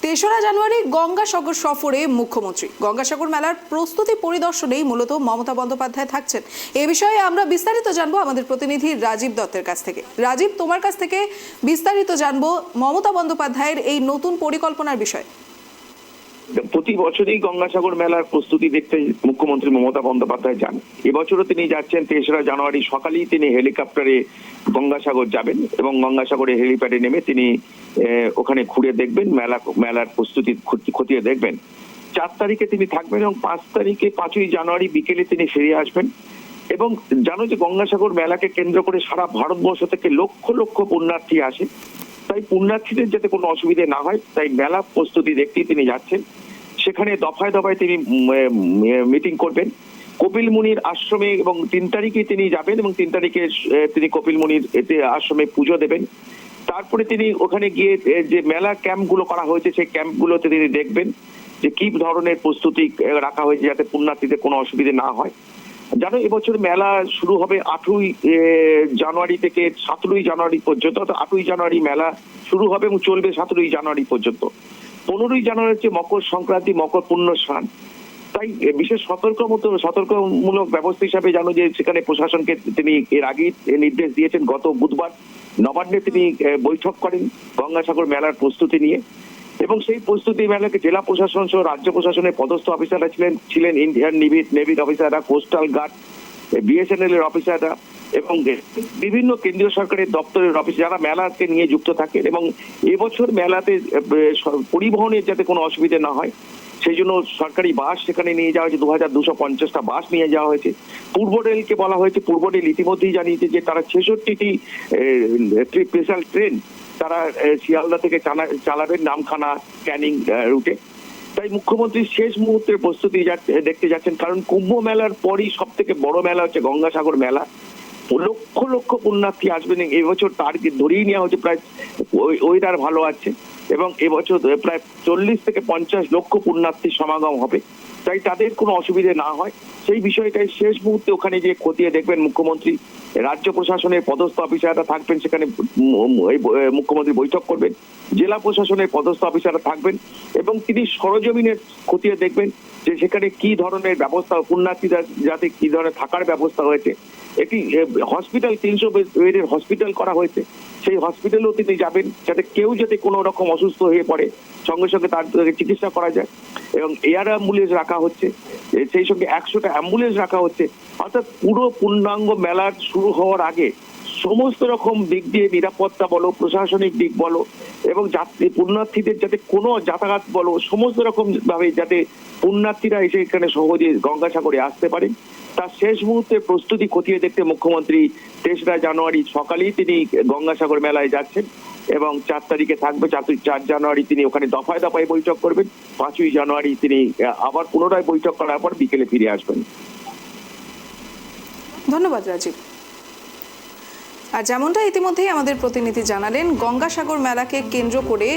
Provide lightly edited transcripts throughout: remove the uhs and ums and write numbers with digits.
তেসরা জানুয়ারি গঙ্গাসাগর সফরে মুখ্যমন্ত্রী। গঙ্গাসাগর মেলার প্রস্তুতি পরিদর্শনেই মূলত মমতা বন্দ্যোপাধ্যায় থাকছেন। এ বিষয়ে আমরা বিস্তারিত জানবো আমাদের প্রতিনিধি রাজীব দত্তের কাছ থেকে। রাজীব, তোমার কাছ থেকে বিস্তারিত জানবো মমতা বন্দ্যোপাধ্যায়ের এই নতুন পরিকল্পনার বিষয়ে। প্রতি বছরই গঙ্গাসাগর মেলার প্রস্তুতি দেখতে মুখ্যমন্ত্রী মমতা বন্দ্যোপাধ্যায় যান। এবছরও তিনি যাচ্ছেন। ৩রা জানুয়ারি সকালেই তিনি হেলিকপ্টারে গঙ্গাসাগর যাবেন এবং গঙ্গাসাগরে হেলিপ্যাডে নেমে তিনি ওখানে ঘুরে দেখবেন, মেলার প্রস্তুতি খতিয়ে দেখবেন। ৪ তারিখে তিনি থাকবেন এবং ৫ই জানুয়ারি বিকেলে তিনি ফিরে আসবেন। এবং জানো যে গঙ্গাসাগর মেলাকে কেন্দ্র করে সারা ভারতবর্ষ থেকে লক্ষ লক্ষ পুণ্যার্থী আসে। তাই পুণ্যার্থীদের যাতে কোনো অসুবিধা না হয় তাই মেলা প্রস্তুতি দেখতেই তিনি যাচ্ছেন। সেখানে দফায় দফায় তিনি মিটিং করবেন কপিল মুনির আশ্রমে এবং ৩ তারিখে তিনি যাবেন এবং ৩ তারিখে তিনি কপিল মুনির আশ্রমে পুজো দেবেন। তারপরে তিনি ওখানে গিয়ে যে মেলা ক্যাম্পগুলো করা হয়েছে সেই ক্যাম্পগুলোতে তিনি দেখবেন যে কি ধরনের প্রস্তুতি রাখা হয়েছে যাতে পুণ্যার্থীদের কোনো অসুবিধা না হয়। জানো, এবছর মেলা শুরু হবে ৮ই জানুয়ারি থেকে ১৭ই জানুয়ারি পর্যন্ত। ৮ই জানুয়ারি মেলা শুরু হবে এবং চলবে ১৭ই জানুয়ারি পর্যন্ত। ১৫ই জানুয়ারি হচ্ছে মকর সংক্রান্তি, মকর পুণ্য স্নান। তাই বিশেষ সতর্কমূলক ব্যবস্থা হিসাবে জানো যে সেখানে প্রশাসনকে তিনি এর আগেই নির্দেশ দিয়েছেন। গত বুধবার নবান্নে তিনি বৈঠক করেন গঙ্গাসাগর মেলার প্রস্তুতি নিয়ে এবং সেই প্রস্তুতি মেলাকে জেলা প্রশাসন সহ রাজ্য প্রশাসনের পদস্থ অফিসাররা ছিলেন ইন্ডিয়ান নেভির অফিসাররা, কোস্টাল গার্ড, বিএসএনএল এর অফিসাররা এবং বিভিন্ন কেন্দ্রীয় সরকারের দপ্তরের অফিস যারা মেলাকে নিয়ে যুক্ত থাকেন। এবং এবছর মেলাতে পরিবহনের যাতে কোনো অসুবিধা না হয় সেই জন্য সরকারি বাস সেখানে নিয়ে যাওয়া হয়েছে। 2250টা বাস নিয়ে যাওয়া হয়েছে। পূর্ব রেলকে বলা হয়েছে, পূর্ব রেল ইতিমধ্যেই জানিয়েছে যে তারা 66টি স্পেশাল ট্রেন তারা শিয়ালদা থেকে চালাবেন নামখানা ক্যানিং রুটে। তাই মুখ্যমন্ত্রী শেষ মুহূর্তের প্রস্তুতি দেখতে যাচ্ছেন, কারণ কুম্ভ মেলার পরই সব থেকে বড় মেলা হচ্ছে গঙ্গাসাগর মেলা। লক্ষ লক্ষ পুণ্যার্থী আসবেন এবছর, টার্গেট ধরেই নেওয়া হচ্ছে। প্রায় ওয়েদার ভালো আছে এবং এবছর প্রায় 40 থেকে 50 লক্ষ পুণ্যার্থীর সমাগম হবে। তাই তাদের কোনো অসুবিধা না হয় সেই বিষয়টাই শেষ মুহূর্তে ওখানে গিয়ে খতিয়ে দেখবেন মুখ্যমন্ত্রী। রাজ্য প্রশাসনের পদস্থ অফিসাররা থাকবেন সেখানে, মুখ্যমন্ত্রী বৈঠক করবেন। জেলা প্রশাসনের পদস্থ অফিসাররা থাকবেন এবং তিনি সরজমিনে খতিয়ে দেখবেন যে সেখানে কি ধরনের ব্যবস্থা, পুণ্যার্থীরা যাতে কি ধরনের থাকার ব্যবস্থা হয়েছে। একটি হসপিটাল 300 বেডের হসপিটাল করা হয়েছে, সেই হসপিটালেও তিনি যাবেন যাতে কেউ যাতে কোনো রকম অসুস্থ হয়ে পড়ে সঙ্গে সঙ্গে তার চিকিৎসা করা যায়। এবং এয়ার অ্যাম্বুলেন্স রাখা হচ্ছে, সেই সঙ্গে 100টা অ্যাম্বুলেন্স রাখা হচ্ছে। অর্থাৎ পুরো পূর্ণাঙ্গ মেলার শুরু হওয়ার আগে সমস্ত রকম দিক দিয়ে নিরাপত্তা বলো, প্রশাসনিক দিক বলো এবং পুণ্যার্থীদের যাতে কোনো যাতায়াত বলো, সমস্ত রকম ভাবে যাতে পুণ্যার্থীরা এসে এখানে সহজে গঙ্গাসাগরে আসতে পারেন তার শেষ মুহূর্তে প্রস্তুতি খতিয়ে দেখতে মুখ্যমন্ত্রী ৩রা জানুয়ারি সকালেই তিনি গঙ্গাসাগর মেলায় যাচ্ছেন এবং ৪ তারিখে থাকবে। ৪ জানুয়ারি তিনি ওখানে দফায় দফায় বৈঠক করবেন। ৫ই জানুয়ারি তিনি আবার পুনরায় বৈঠক করার পর বিকেলে ফিরে আসবেন। ধন্যবাদ রাজীব। আর যেমনটা ইতিমধ্যেই আমাদের প্রতিনিধি জানালেন, গঙ্গাসাগর মেলাকে কেন্দ্র করে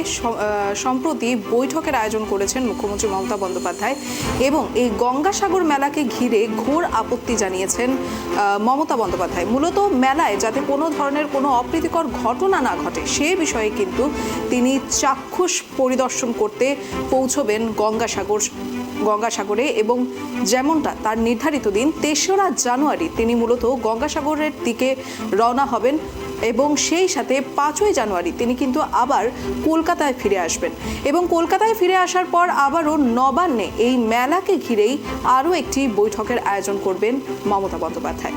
সম্প্রতি বৈঠকের আয়োজন করেছেন মুখ্যমন্ত্রী মমতা বন্দ্যোপাধ্যায় এবং এই গঙ্গাসাগর মেলাকে ঘিরে ঘোর আপত্তি জানিয়েছেন মমতা বন্দ্যোপাধ্যায়। মূলত মেলায় যাতে কোনো ধরনের কোনো অপ্রীতিকর ঘটনা না ঘটে সে বিষয়ে কিন্তু তিনি চাক্ষুষ পরিদর্শন করতে পৌঁছবেন গঙ্গাসাগরে এবং যেমনটা তার নির্ধারিত দিন ৩রা জানুয়ারি তিনি মূলত গঙ্গাসাগরের দিকে রওনা হবেন এবং সেই সাথে ৫ই জানুয়ারি তিনি কিন্তু আবার কলকাতায় ফিরে আসবেন এবং কলকাতায় ফিরে আসার পর আবারও নবান্নে এই মেলাকে ঘিরেই আরও একটি বৈঠকের আয়োজন করবেন মমতা বন্দ্যোপাধ্যায়।